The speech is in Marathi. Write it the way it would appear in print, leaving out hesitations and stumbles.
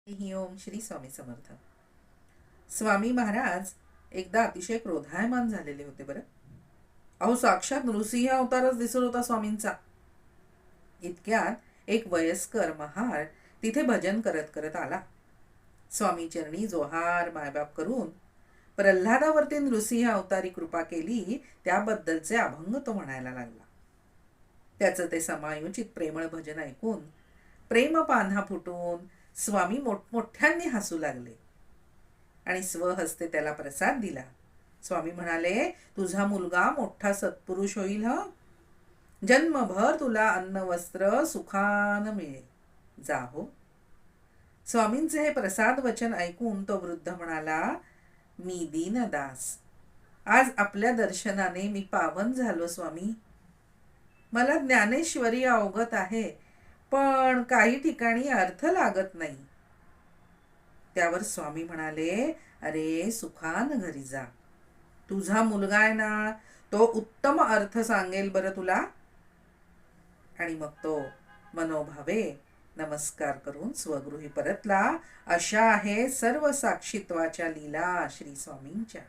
ही ओम श्री स्वामी समर्थ. स्वामी महाराज एकदा अतिशय क्रोधायमान झालेले होते बरं. अहो, साक्षात नृसिंह अवतारच दिसत होता स्वामींचा. इतक्यात एक वयस्कर महार तिथे भजन करत करत आला. स्वामी चरणी जोहार मायबाप करून प्रल्हादावरती नृसिंह अवतारी कृपा केली त्याबद्दलचे अभंग तो म्हणायला लागला. त्याचं ते समायोचित प्रेमळ भजन ऐकून प्रेम पान्हा फुटून स्वामी मोठमोठ्यांनी हसू लागले आणि स्वहस्ते त्याला प्रसाद दिला. स्वामी म्हणाले, तुझा मुलगा मोठा सत्पुरुष होईल ह. जन्मभर तुला अन्न वस्त्र सुखान मिळेल. जा हो. स्वामींचे हे प्रसाद वचन ऐकून तो वृद्ध म्हणाला, मी दीनदास. आज आपल्या दर्शनाने मी पावन झालो स्वामी. मला ज्ञानेश्वरी अवगत आहे, पण काही ठिकाणी अर्थ लागत नाही. त्यावर स्वामी म्हणाले, अरे सुखान घरी जा. तुझा मुलगा आहे ना, तो उत्तम अर्थ सांगेल बरं तुला. आणि मग तो मनोभावे नमस्कार करून स्वगृही परतला. अशा आहे सर्व साक्षीत्वाच्या लीला श्री स्वामींच्या.